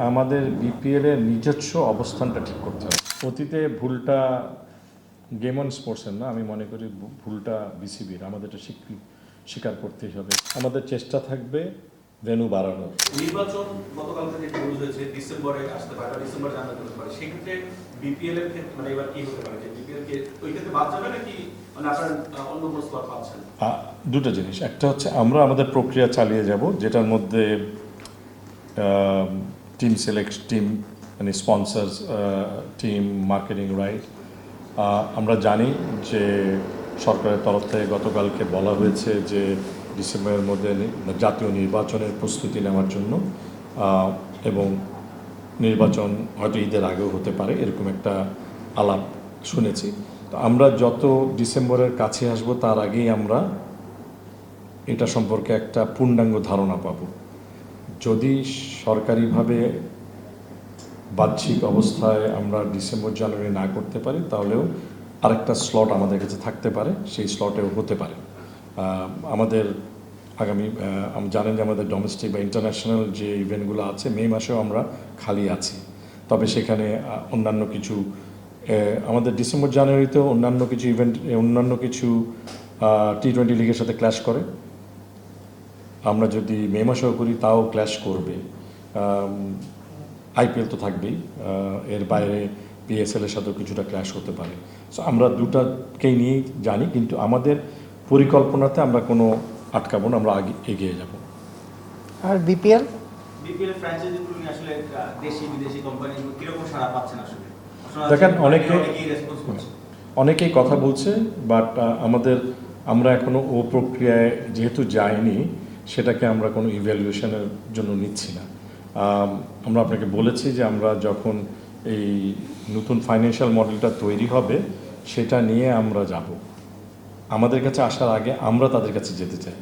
আমাদের বিপিএল এর নিজস্ব অবস্থানটা ঠিক করতে হবে। অতীতে ভুলটা গেম অন স্পোর্টসের না, আমি মনে করি ভুলটা বিসিবির। আমাদের এটা স্বীকার করতেই হবে। আমাদের চেষ্টা থাকবে ভেন্যু বাড়ানোর। নির্বাচন গতকাল থেকে ক্লোজ হয়েছে, ডিসেম্বরে আসতে পারে, ডিসেম্বর জানুয়ারি হতে পারে। সেক্ষেত্রে বিপিএল এর ক্ষেত্রে মানে এবার কি হতে পারে, যে বিপিএল কে ওই ক্ষেত্রে বাদ যাবে নাকি মানে আপনার অন্য কোনো স্লট পাচ্ছেন? দুটো জিনিস, একটা হচ্ছে আমরা আমাদের প্রক্রিয়া চালিয়ে যাব, যেটার মধ্যে টিম মানে স্পন্সার্স টিম, মার্কেটিং রাইট। আমরা জানি যে সরকারের তরফ থেকে গতকালকে বলা হয়েছে যে ডিসেম্বরের মধ্যে জাতীয় নির্বাচনের প্রস্তুতি নেওয়ার জন্য, এবং নির্বাচন হয়তো ঈদের আগেও হতে পারে, এরকম একটা আলাপ শুনেছি। তো আমরা যত ডিসেম্বরের কাছে আসব তার আগেই আমরা এটা সম্পর্কে একটা পূর্ণাঙ্গ ধারণা পাব। যদি সরকারিভাবে বাহ্যিক অবস্থায় আমরা ডিসেম্বর জানুয়ারি না করতে পারি, তাহলেও আরেকটা স্লট আমাদের কাছে থাকতে পারে, সেই স্লটেও হতে পারে। আমাদের আগামী জানেন যে আমাদের ডোমেস্টিক বা ইন্টারন্যাশনাল যে ইভেন্টগুলো আছে, মে মাসেও আমরা খালি আছি। তবে সেখানে অন্যান্য কিছু আমাদের ডিসেম্বর জানুয়ারিতেও অন্যান্য কিছু ইভেন্ট, অন্যান্য কিছু টি-20 লিগের সাথে ক্ল্যাশ করে। আমরা যদি মে মাসেও করি তাও ক্ল্যাশ করবে। আইপিএল তো থাকবেই, এর বাইরে পিএসএলের সাথেও কিছুটা ক্ল্যাশ হতে পারে। সো আমরা দুটাকেই নিয়েই জানি, কিন্তু আমাদের পরিকল্পনাতে আমরা কোনো আটকাবো না, আমরা আগে এগিয়ে যাব। আর বিপিএল ফ্র্যাঞ্চাইজিগুলো নিয়ে আসলে দেশি বিদেশি কোম্পানিগুলো কিরকম সাড়া পাচ্ছেন? আসলে দেখেন, অনেকেই কথা বলছে, বাট আমরা এখনো ও প্রক্রিয়ায় যেহেতু যাইনি, সেটাকে আমরা কোনো ইভ্যালুয়েশনের জন্য নিচ্ছি না। আমরা আপনাকে বলেছি যে আমরা যখন এই নতুন ফাইন্যান্সিয়াল মডেলটা তৈরি হবে সেটা নিয়ে আমরা যাব। আমাদের কাছে আসার আগে আমরা তাদের কাছে যেতে চাই।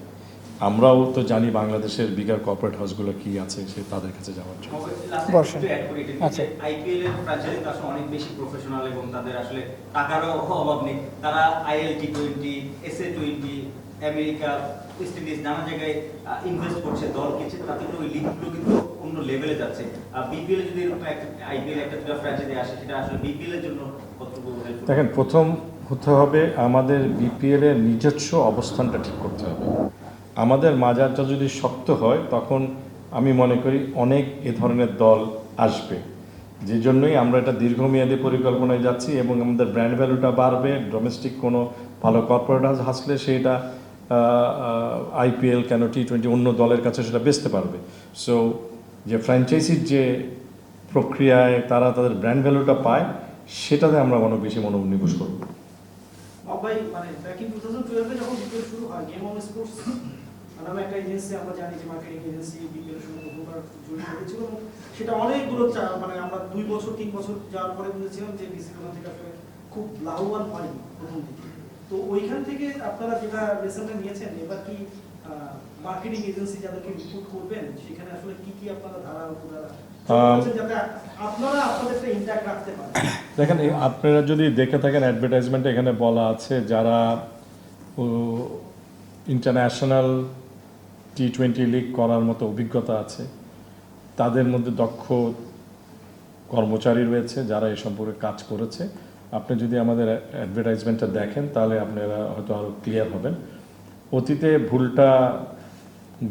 আমরাও তো জানি বাংলাদেশের বিগার কর্পোরেট হাউসগুলো কি আছে, সে তাদের কাছে যাওয়ার জন্য। আচ্ছা, আইপিএল এর ফ্র্যাঞ্চাইজি আসলে অনেক বেশি প্রফেশনাল এবং তাদের আসলে টাকারও অভাব নেই। তারা আইএল টি20, এসএ20, আমেরিকা, ওয়েস্ট ইন্ডিজ নানা জায়গায় ইনভেস্ট করছে, দল কিনছে, তাতে ওই লিগগুলো কিন্তু অন্য লেভেলে যাচ্ছে। বিপিএল যদি এরকম একটা আইপিএল একটা দুটো ফ্র্যাঞ্চাইজি আসে, সেটা আসলে বিপিএল এর জন্য কতটুকু হেল্পফুল? দেখেন, প্রথম হতে হবে আমাদের বিপিএল এর নিজস্ব অবস্থানটা ঠিক করতে হবে। আমাদের মাজারটা যদি শক্ত হয়, তখন আমি মনে করি অনেক এ ধরনের দল আসবে। যে জন্যই আমরা এটা দীর্ঘমেয়াদী পরিকল্পনায় যাচ্ছি, এবং আমাদের ব্র্যান্ড ভ্যালুটা বাড়বে। ডোমেস্টিক কোনো ভালো কর্পোরেট হাউস আসলে সেইটা আইপিএল কেন টি-20 অন্য দলের কাছে সেটা বেচতে পারবে। সো যে ফ্র্যাঞ্চাইজির যে প্রক্রিয়ায় তারা তাদের ব্র্যান্ড ভ্যালুটা পায়, সেটাতে আমরা অনেক বেশি মনোনিবেশ করব। ভাই, মানে ব্যাক ইন 2012 যখন বিপিএল শুরু হয়, গেম অন স্পোর্টস নামে একটা এজেন্সি, আমরা জানি যে মার্কেটিং এজেন্সি বিপিএল শুরু প্রথমবার জড়িত হয়েছিল, এবং সেটা অনেকগুলো মানে আমরা 2 বছর 3 বছর যাওয়ার পরে বুঝেছিলাম যে বিসিবি ওখান থেকে আসলে খুব লাভবান হয়নি প্রথম দিকে। তো ওইখান থেকে আপনারা যেটা লেসনটা নিয়েছেন, এবার কি মার্কেটিং এজেন্সি যাদেরকে রিক্রুট করবেন, সেখানে আসলে কি কি আপনারা ধারা যাতে আপনারা আপনাদেরটা ইন্ট্যাক্ট রাখতে পারেন? দেখেন, আপনারা যদি দেখে থাকেন অ্যাডভার্টাইজমেন্টে এখানে বলা আছে যারা ইন্টারন্যাশনাল টি-20 লিগ করার মতো অভিজ্ঞতা আছে, তাদের মধ্যে দক্ষ কর্মচারী রয়েছে যারা এ সম্পর্কে কাজ করেছে। আপনি যদি আমাদের অ্যাডভার্টাইজমেন্টটা দেখেন, তাহলে আপনারা হয়তো আরও ক্লিয়ার হবেন। অতীতে ভুলটা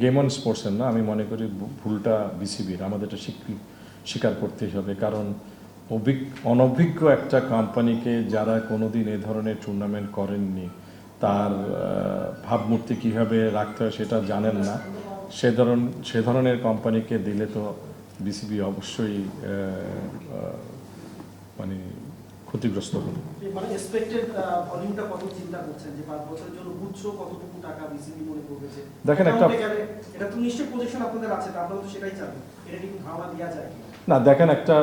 গেম অন স্পোর্টসের না, আমি মনে করি ভুলটা বিসিবির। আমাদের এটা স্বীকার করতেই হবে, কারণ অনভিজ্ঞ একটা কোম্পানিকে যারা কোনোদিন এ ধরনের টুর্নামেন্ট করেননি, তার ভাবমূর্তি কীভাবে রাখতে হয় সেটা জানেন না, সে ধরনের কোম্পানিকে দিলে তো বিসিবি অবশ্যই মানে ক্ষতিগ্রস্ত হবে। মানে এক্সপেক্টেড ভলিউমটা কত চিন্তা করছেন, যে 5 বছরের জন্য গুচ্ছ কতটুকু টাকা বিসিবি মনে করবে? দেখেন, এটা তো নিশ্চয়ই পজিশন আপনাদের আছে, আপনারা তো সেটাই চান, এটা কি ধারণা দেওয়া যায় না? দেখেন, একটা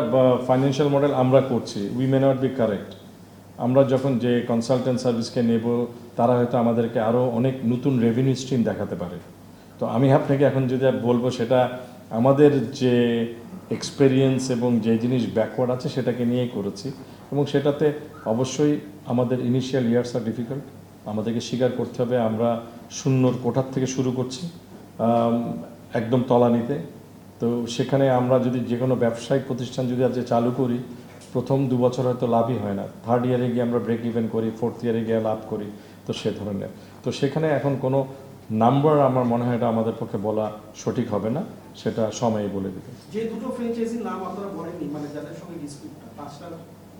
ফাইন্যান্সিয়াল মডেল আমরা করছি, we may not be correct. আমরা যখন যে কনসালটেন্ট সার্ভিসকে নেব, তারা হয়তো আমাদেরকে আরও অনেক নতুন রেভিনিউ স্ট্রিম দেখাতে পারে। তো আমি আপনাকে এখন যদি বলবো, সেটা আমাদের যে এক্সপেরিয়েন্স এবং যে জিনিস ব্যাকওয়ার্ড আছে সেটাকে নিয়েই করেছি, এবং সেটাতে অবশ্যই আমাদের ইনিশিয়াল ইয়ার্স আর ডিফিকাল্ট। আমাদেরকে স্বীকার করতে হবে আমরা শূন্যর কোঠার থেকে শুরু করছি, একদম তলানিতে। তো সেখানে আমরা যদি যে কোনো ব্যবসায়িক প্রতিষ্ঠান যদি আজকে চালু করি, প্রথম 2 বছর হয়তো লাভই হয় না, 3rd ইয়ারে গিয়ে আমরা ব্রেক ইভেন করি, 4th ইয়ারে গিয়ে লাভ করি, তো সে ধরনের। তো সেখানে এখন কোনো নাম্বার আমার মনে হয় এটা আমাদের পক্ষে বলা সঠিক হবে না, সেটা সময়ই বলে দেবে। যে দুটো ফ্র্যাঞ্চাইজির নাম আপনারা বলেননি, মানে যাদের সঙ্গে ডিসপিউটটা, 5টার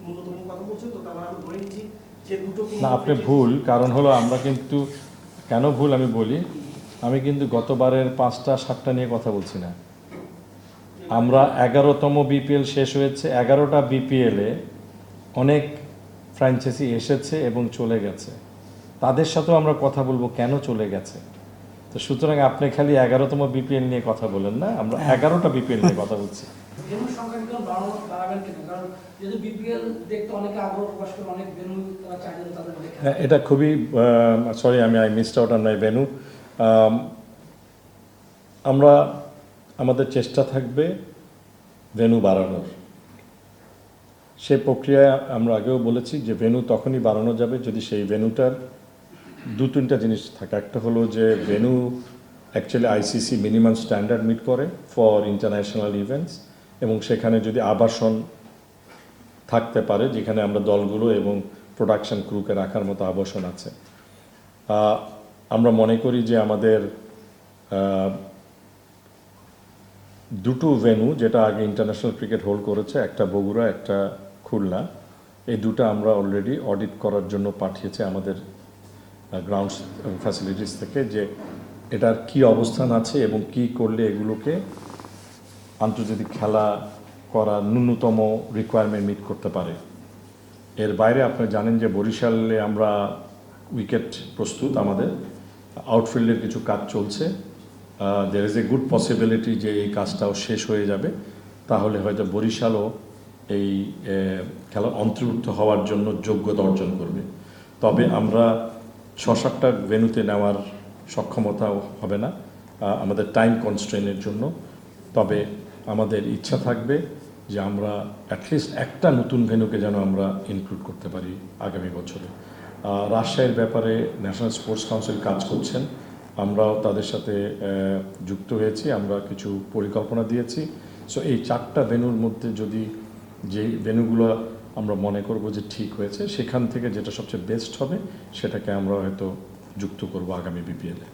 ন্যূনতম কথা বলছেন, তো তার মানে আমরা ধরে নিচ্ছি যে দুটো না, আপনি ভুল, কারণ হলো আমরা কিন্তু কেন ভুল আমি বলি, আমি কিন্তু গতবারের 5টা 7টা নিয়ে কথা বলছি না। আমরা 11তম বিপিএল শেষ হয়েছে, 11টা বিপিএলে অনেক ফ্র্যাঞ্চাইজি এসেছে এবং চলে গেছে, তাদের সাথেও আমরা কথা বলবো কেন চলে গেছে। তো সুতরাং আপনি খালি 11তম বিপিএল নিয়ে কথা বলেন না, আমরা 11টা বিপিএল নিয়ে কথা বলছি। ভেন্যুর সংখ্যা কিন্তু বাড়াবেন কিনা, কারণ যেহেতু বিপিএল দেখতে অনেকে আগ্রহ প্রকাশ করে, অনেক ভেন্যু তারা চাইলে তাদের মধ্যে হ্যাঁ, এটা খুবই sorry, I missed out on my venue. আমরা আমাদের চেষ্টা থাকবে ভেন্যু বাড়ানোর। সে প্রক্রিয়ায় আমরা আগেও বলেছি যে ভেন্যু তখনই বাড়ানো যাবে যদি সেই ভেন্যুটার 2-3টা জিনিস থাকে। একটা হলো যে venue actually ICC minimum standard meet করে ফর ইন্টারন্যাশনাল ইভেন্টস, এবং সেখানে যদি আবাসন থাকতে পারে যেখানে আমরা দলগুলো এবং প্রোডাকশন ক্রুকে রাখার মতো আবাসন আছে। আমরা মনে করি যে আমাদের দুটো ভেন্যু, যেটা আগে ইন্টারন্যাশনাল ক্রিকেট হোল্ড করেছে, একটা বগুড়া একটা খুলনা, এই দুটো আমরা অলরেডি অডিট করার জন্য পাঠিয়েছে আমাদের গ্রাউন্ড ফ্যাসিলিটিস থেকে, যে এটার কি অবস্থান আছে এবং কি করলে এগুলোকে আন্তর্জাতিক খেলা করার ন্যূনতম রিকোয়ারমেন্ট মিট করতে পারে। এর বাইরে আপনি জানেন যে বরিশালে আমরা উইকেট প্রস্তুত, আমাদের আউটফিল্ডের কিছু কাজ চলছে। There is a good possibility যে এই কাজটাও শেষ হয়ে যাবে, তাহলে হয়তো বরিশালও এই খেলার অন্তর্ভুক্ত হওয়ার জন্য যোগ্যতা অর্জন করবে। তবে আমরা 6-7টা ভেন্যুতে নেওয়ার সক্ষমতা হবে না আমাদের টাইম কনস্ট্রেনের জন্য। তবে আমাদের ইচ্ছা থাকবে যে আমরা অ্যাটলিস্ট একটা নতুন ভেন্যুকে যেন আমরা ইনক্লুড করতে পারি আগামী বছরে। রাজশাহীর ব্যাপারে ন্যাশনাল স্পোর্টস কাউন্সিল কাজ করছেন, আমরাও তাদের সাথে যুক্ত হয়েছি, আমরা কিছু পরিকল্পনা দিয়েছি। সো এই 4টা ভেন্যুর মধ্যে যদি যে ভেন্যুগুলো আমরা মনে করব যে ঠিক হয়েছে, সেখান থেকে যেটা সবচেয়ে বেস্ট হবে সেটাকে আমরা হয়তো যুক্ত করব আগামী বিপিএলে।